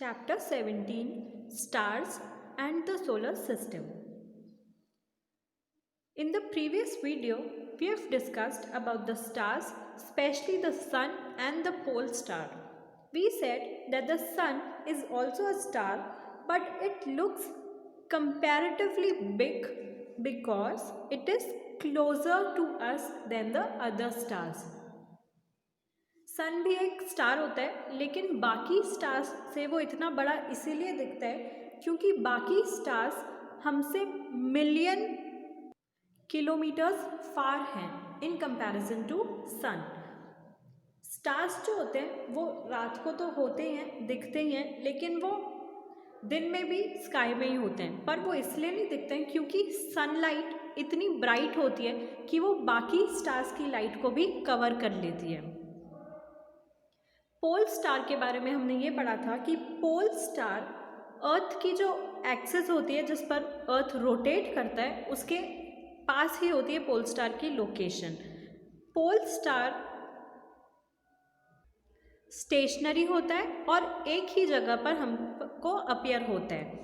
Chapter 17 Stars and the Solar System. In the previous video, we have discussed about the stars, especially the Sun and the pole star. We said that the Sun is also a star, but it looks comparatively big because it is closer to us than the other stars. सन भी एक star होता है, लेकिन बाकी stars से वो इतना बड़ा इसीलिए दिखता है क्योंकि बाकी स्टार्स हमसे मिलियन किलोमीटर्स फार हैं in comparison to sun. Stars जो होते हैं वो रात को तो होते हैं, दिखते ही हैं, लेकिन वो दिन में भी स्काई में ही होते हैं. पर वो इसलिए नहीं दिखते हैं क्योंकि सनलाइट इतनी ब्राइट होती है कि वो बाकी स्टार्स की लाइट को भी कवर कर लेती है. पोल स्टार के बारे में हमने ये पढ़ा था कि पोल स्टार अर्थ की जो एक्सिस होती है जिस पर अर्थ रोटेट करता है उसके पास ही होती है पोल स्टार की लोकेशन. पोल स्टार स्टेशनरी होता है और एक ही जगह पर हमको अपीयर होता है.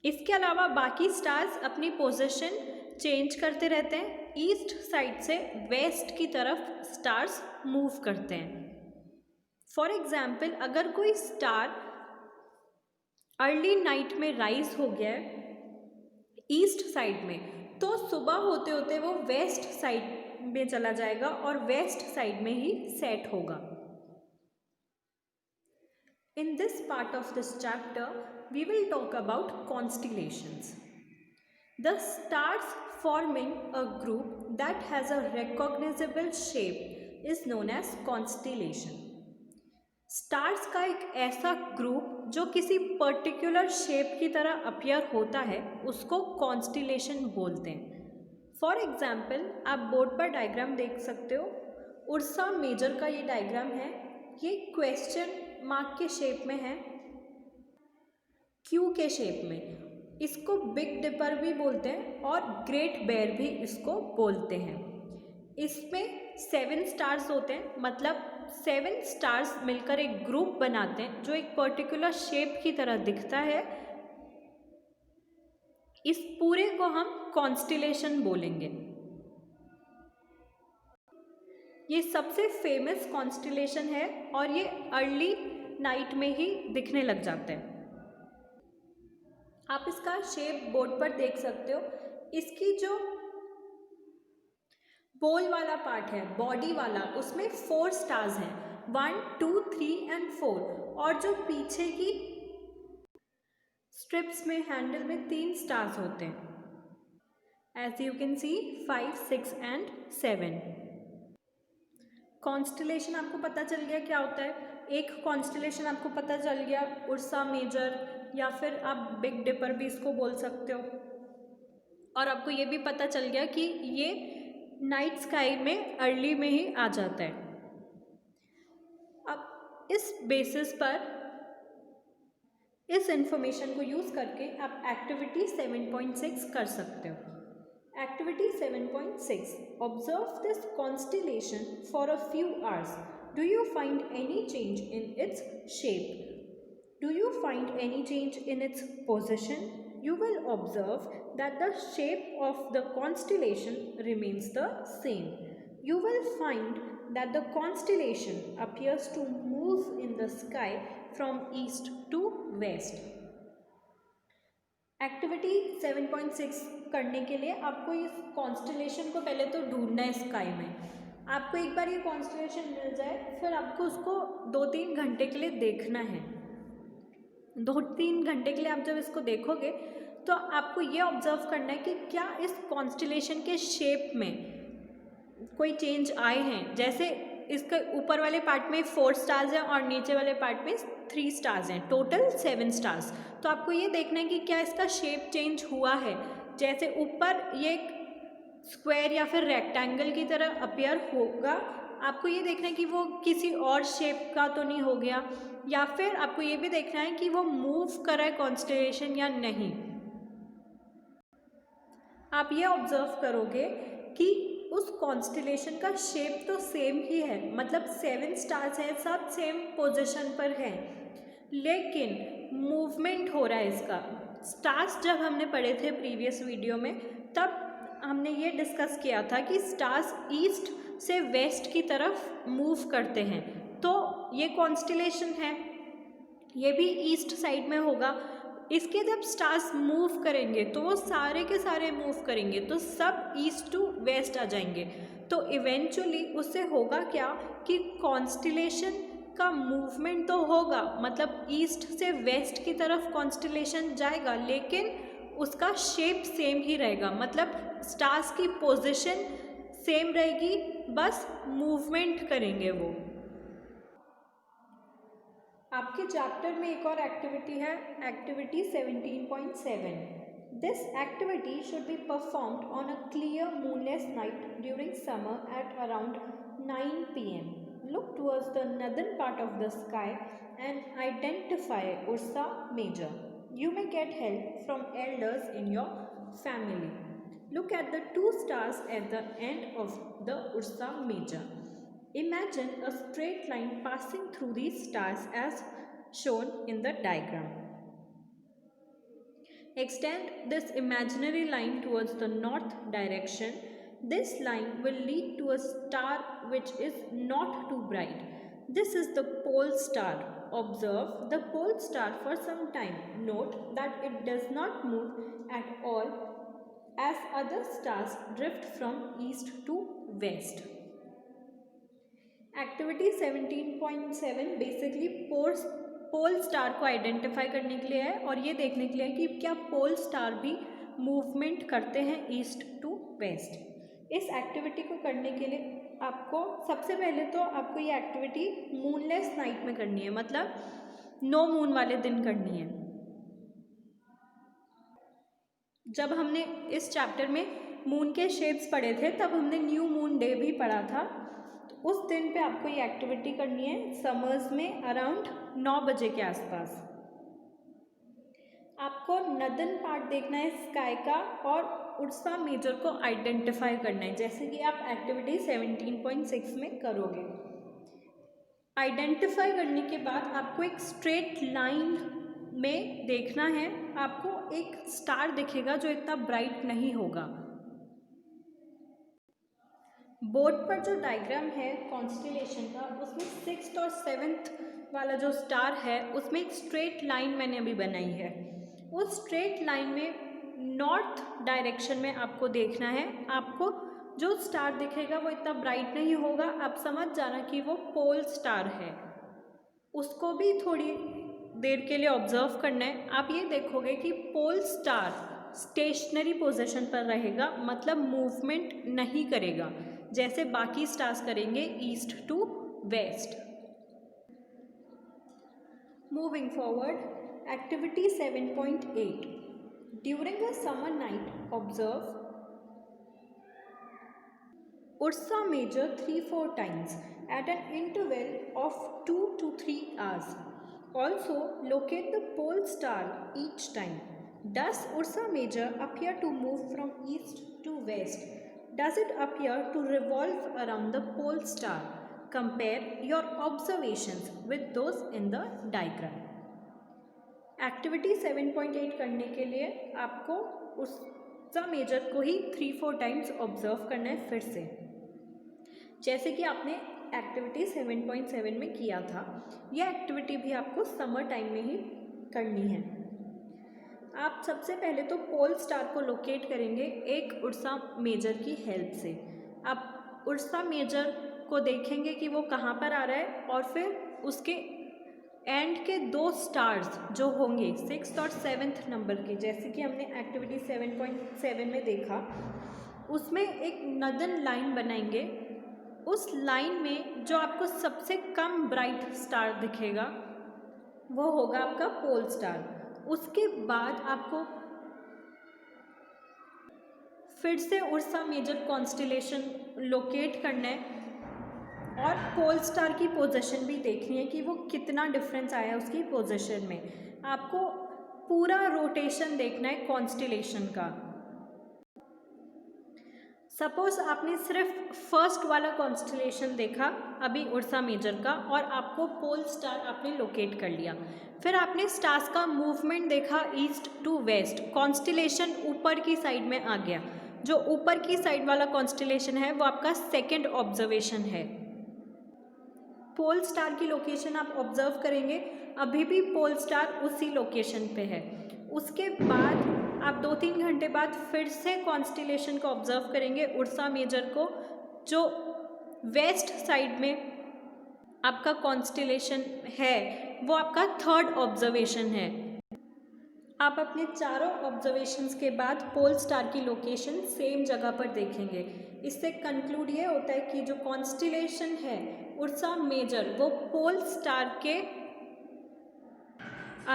इसके अलावा बाकी स्टार्स अपनी पोजीशन चेंज करते रहते हैं. ईस्ट साइड से वेस्ट की तरफ स्टार्स मूव करते हैं. फॉर एग्जाम्पल, अगर कोई स्टार अर्ली नाइट में राइज हो गया है ईस्ट साइड में, तो सुबह होते होते वो वेस्ट साइड में चला जाएगा और वेस्ट साइड में ही सेट होगा. In this part of this chapter we will talk about constellations. The stars forming a group that has a recognisable shape is known as constellation. Stars का एक ऐसा ग्रुप जो किसी पर्टिकुलर शेप की तरह अपीयर होता है उसको कॉन्स्टिलेशन बोलते हैं. फॉर एग्जाम्पल, आप बोर्ड पर डायग्राम देख सकते हो. उर्सा मेजर का ये डायग्राम है. ये क्वेश्चन मार्क के शेप में है, क्यू के शेप में. इसको बिग डिपर भी बोलते हैं और ग्रेट बेयर भी इसको बोलते हैं. इसमें 7 स्टार्स होते हैं, मतलब 7 स्टार्स मिलकर एक ग्रुप बनाते हैं जो एक पर्टिकुलर शेप की तरह दिखता है. इस पूरे को हम कॉन्स्टिलेशन बोलेंगे. ये सबसे फेमस कॉन्स्टिलेशन है और ये अर्ली नाइट में ही दिखने लग जाते हैं. आप इसका शेप बोर्ड पर देख सकते हो. इसकी जो पोल वाला पार्ट है, बॉडी वाला, उसमें 4 स्टार्स हैं, 1, 2, 3 and 4. और जो पीछे की स्ट्रिप्स में, हैंडल में 3 स्टार्स होते हैं. As you can see 5, 6 and 7. Constellation आपको पता चल गया क्या होता है. एक कॉन्स्टिलेशन आपको पता चल गया उर्सा मेजर, या फिर आप बिग डिपर भी इसको बोल सकते हो. और आपको ये भी पता चल गया कि ये नाइट स्काई में अर्ली में ही आ जाता है. अब इस बेसिस पर, इस इंफॉर्मेशन को यूज़ करके आप एक्टिविटी 7.6 कर सकते हो. Activity 7.6, observe this constellation for a few hours. Do you find any change in its shape? Do you find any change in its position? You will observe that the shape of the constellation remains the same. You will find that the constellation appears to move in the sky from east to west. Activity 7.6 करने के लिए आपको इस constellation को पहले तो ढूंढना है स्काई में. आपको एक बार ये कॉन्स्टिलेशन मिल जाए, फिर आपको उसको 2-3 घंटे के लिए देखना है. 2-3 घंटे के लिए आप जब इसको देखोगे तो आपको ये ऑब्जर्व करना है कि क्या इस कॉन्स्टिलेशन के शेप में कोई चेंज आए हैं. जैसे इसके ऊपर वाले पार्ट में 4 स्टार्स हैं और नीचे वाले पार्ट में 3 स्टार्स हैं, टोटल 7 स्टार्स. तो आपको ये देखना है कि क्या इसका शेप चेंज हुआ है. जैसे ऊपर ये एक स्क्वायर या फिर रेक्टेंगल की तरह अपीयर होगा, आपको ये देखना है कि वो किसी और शेप का तो नहीं हो गया. या फिर आपको ये भी देखना है कि वो मूव कर रहा है कॉन्स्टिलेशन या नहीं. आप ये ऑब्जर्व करोगे कि उस कॉन्स्टिलेशन का शेप तो सेम ही है, मतलब 7 स्टार्स हैं, सब सेम पोजीशन पर हैं, लेकिन मूवमेंट हो रहा है इसका। स्टार्स जब हमने पढ़े थे प्रीवियस वीडियो में, तब हमने ये डिस्कस किया था कि स्टार्स ईस्ट से वेस्ट की तरफ मूव करते हैं। तो ये कॉन्स्टिलेशन है, ये भी ईस्ट साइड में होगा। इसके जब स्टार्स मूव करेंगे तो वो सारे के सारे मूव करेंगे, तो सब ईस्ट टू वेस्ट आ जाएंगे। तो इवेंचुअली उससे होगा क्या कि कॉन्स्टिलेशन का मूवमेंट तो होगा, मतलब ईस्ट से वेस्ट की तरफ कॉन्स्टिलेशन जाएगा, लेकिन उसका शेप सेम ही रहेगा, मतलब स्टार्स की पोजीशन सेम रहेगी, बस मूवमेंट करेंगे वो। आपके चैप्टर में एक और एक्टिविटी है, activity 17.7। This activity should be performed on a clear moonless night during summer at around 9 PM. Look towards the northern part of the sky and identify Ursa Major. You may get help from elders in your family. Look at the two stars at the end of the Ursa Major. Imagine a straight line passing through these stars as shown in the diagram. Extend this imaginary line towards the north direction. This line will lead to a star which is not too bright. This is the pole star. Observe the pole star for some time. Note that it does not move at all as other stars drift from east to west. Activity 17.7 basically pole star को identify करने के लिए है और ये देखने के लिए है कि क्या पोल स्टार भी मूवमेंट करते हैं ईस्ट टू वेस्ट। इस एक्टिविटी को करने के लिए आपको सबसे पहले तो आपको ये एक्टिविटी मूनलेस नाइट में करनी है, मतलब नो मून वाले दिन करनी है। जब हमने इस चैप्टर में मून के शेप्स पढ़े थे तब हमने न्यू मून डे भी पढ़ा था। उस दिन पे आपको ये एक्टिविटी करनी है समर्स में अराउंड 9 बजे के आसपास। आपको नदन पार्ट देखना है स्काई का और उर्सा मेजर को आइडेंटिफाई करना है, जैसे कि आप एक्टिविटी 17.6 में करोगे। आइडेंटिफाई करने के बाद आपको एक स्ट्रेट लाइन में देखना है, आपको एक स्टार दिखेगा जो इतना ब्राइट नहीं होगा। बोर्ड पर जो डायग्राम है कॉन्स्टिलेशन का, उसमें 6th और 7th वाला जो स्टार है उसमें एक स्ट्रेट लाइन मैंने अभी बनाई है। उस स्ट्रेट लाइन में नॉर्थ डायरेक्शन में आपको देखना है। आपको जो स्टार दिखेगा वो इतना ब्राइट नहीं होगा, आप समझ जाना कि वो पोल स्टार है। उसको भी थोड़ी देर के लिए ऑब्जर्व करना है। आप ये देखोगे कि पोल स्टार स्टेशनरी पोजीशन पर रहेगा, मतलब मूवमेंट नहीं करेगा जैसे बाकी स्टार्स करेंगे east to west. Moving forward, activity 7.8। During a summer night observe Ursa Major 3-4 times at an interval of 2 to 3 hours. Also locate the pole star each time. Does Ursa Major appear to move from east to west? Does it appear to revolve around the pole star? Compare your observations with those in the diagram. Activity 7.8 करने के लिए आपको Ursa major को ही 3-4 times observe करना है फिर से, जैसे कि आपने एक्टिविटी 7.7 में किया था। यह एक्टिविटी भी आपको समर टाइम में ही करनी है। आप सबसे पहले तो पोल स्टार को लोकेट करेंगे एक उर्सा मेजर की हेल्प से। आप उर्सा मेजर को देखेंगे कि वो कहाँ पर आ रहा है और फिर उसके एंड के 2 स्टार्स जो होंगे 6th और 7th नंबर के, जैसे कि हमने एक्टिविटी 7.7 में देखा, उसमें एक नदन लाइन बनाएंगे। उस लाइन में जो आपको सबसे कम ब्राइट स्टार दिखेगा वो होगा आपका पोल स्टार। उसके बाद आपको फिर से उर्सा मेजर कॉन्स्टिलेशन लोकेट करना है और पोल स्टार की पोजीशन भी देखनी है कि वो कितना डिफरेंस आया उसकी पोजीशन में। आपको पूरा रोटेशन देखना है कॉन्स्टिलेशन का। सपोज आपने सिर्फ फर्स्ट वाला कॉन्स्टलेशन देखा अभी उर्सा मेजर का, और आपको पोल स्टार आपने लोकेट कर लिया। फिर आपने स्टार्स का मूवमेंट देखा ईस्ट टू वेस्ट, कॉन्स्टलेशन ऊपर की साइड में आ गया। जो ऊपर की साइड वाला कॉन्स्टलेशन है वो आपका सेकेंड ऑब्जर्वेशन है। पोल स्टार की लोकेशन आप ऑब्जर्व करेंगे, अभी भी पोल स्टार उसी लोकेशन पे है। उसके बाद आप 2-3 घंटे बाद फिर से कॉन्स्टिलेशन को ऑब्जर्व करेंगे, उर्सा मेजर को, जो वेस्ट साइड में आपका कॉन्स्टिलेशन है वो आपका थर्ड ऑब्जर्वेशन है। आप अपने चारों ऑब्जर्वेशंस के बाद पोल स्टार की लोकेशन सेम जगह पर देखेंगे। इससे कंक्लूड ये होता है कि जो कॉन्स्टिलेशन है उर्सा मेजर वो पोल स्टार के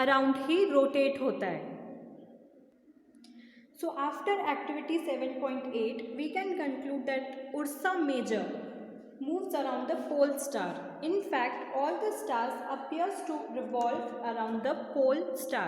अराउंड ही रोटेट होता है। So after activity 7.8, we can conclude that Ursa Major moves around the pole star. In fact, all the stars appears to revolve around the pole star.